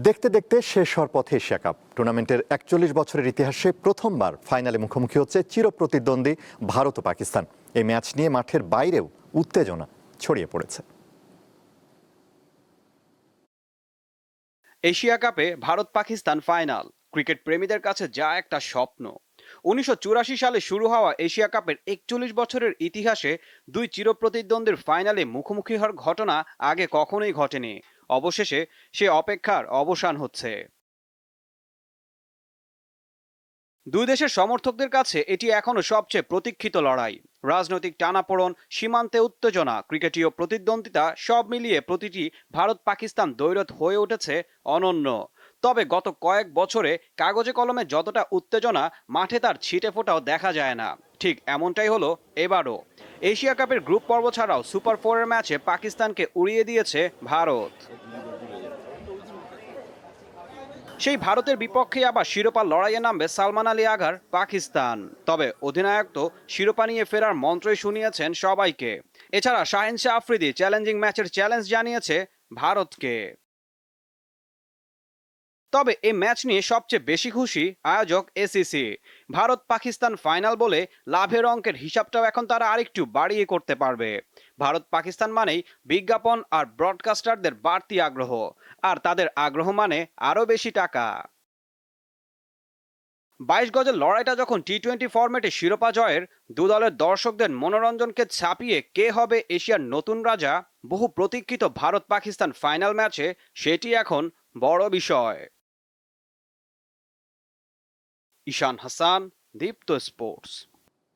দেখতে দেখতে শেষ হওয়ার পথে এশিয়া কাপ টুর্নামেন্টের ৪১ বছরের ইতিহাসে প্রথমবার ফাইনালে মুখোমুখি হচ্ছে চিরপ্রতিদ্বন্দ্বী ভারত ও পাকিস্তান। এই ম্যাচ নিয়ে মাঠের বাইরেও উত্তেজনা ছড়িয়ে পড়েছে। এশিয়া কাপে ভারত পাকিস্তান ফাইনাল ক্রিকেট প্রেমীদের কাছে যা একটা স্বপ্ন। ১৯৮৪ সালে শুরু হওয়া এশিয়া কাপের ৪১ বছরের ইতিহাসে দুই চিরপ্রতিদ্বন্দ্বীর ফাইনালে মুখোমুখি হওয়ার ঘটনা আগে কখনোই ঘটেনি। অবশেষে সে অপেক্ষার অবসান হচ্ছে। দুই দেশের সমর্থকদের কাছে এটি এখনো সবচেয়ে প্রতীক্ষিত লড়াই। রাজনৈতিক টানাপোড়েন, সীমান্তে উত্তেজনা, ক্রিকেটীয় প্রতিদ্বন্দ্বিতা সব মিলিয়ে প্রতিটি ভারত পাকিস্তান দ্বৈরথ হয়ে উঠেছে অনন্য। তবে গত কয়েক বছরে কাগজে কলমে যতটা উত্তেজনা, মাঠে তার ছিটে ফোটাও দেখা যায় না। ঠিক এমনটাই হলো এবারও। এশিয়া কাপের গ্রুপ পর্ব ছাড়াও সুপার ফোরের ম্যাচে পাকিস্তানকে উড়িয়ে দিয়েছে ভারত। সেই ভারতের বিপক্ষে আবার শিরোপা লড়াইয়ে নামবে সালমান আলী আগার পাকিস্তান। তবে অধিনায়ক তো শিরোপা নিয়ে ফেরার মন্ত্রই শুনিয়েছেন সবাইকে। এছাড়া শাহিন শাহ আফ্রিদি চ্যালেঞ্জিং ম্যাচের চ্যালেঞ্জ জানিয়েছে ভারতকে। তবে এই ম্যাচ নিয়ে সবচেয়ে বেশি খুশি আয়োজক এসিসি। ভারত পাকিস্তান ফাইনাল বলে লাভের অঙ্কের হিসাবটাও এখন তারা আরেকটু বাড়িয়ে করতে পারবে। ভারত পাকিস্তান মানেই বিজ্ঞাপন আর ব্রডকাস্টারদের বাড়তি আগ্রহ, আর তাদের আগ্রহ মানে আরও বেশি টাকা। ২২ গজের লড়াইটা যখন টি-20 ফরম্যাটে শিরোপা জয়ের, দু দলের দর্শকদের মনোরঞ্জনকে ছাপিয়ে কে হবে এশিয়ার নতুন রাজা, বহু প্রতীক্ষিত ভারত পাকিস্তান ফাইনাল ম্যাচে সেটি এখন বড় বিষয়। ঈশান হাসান, দীপ্ত স্পোর্টস।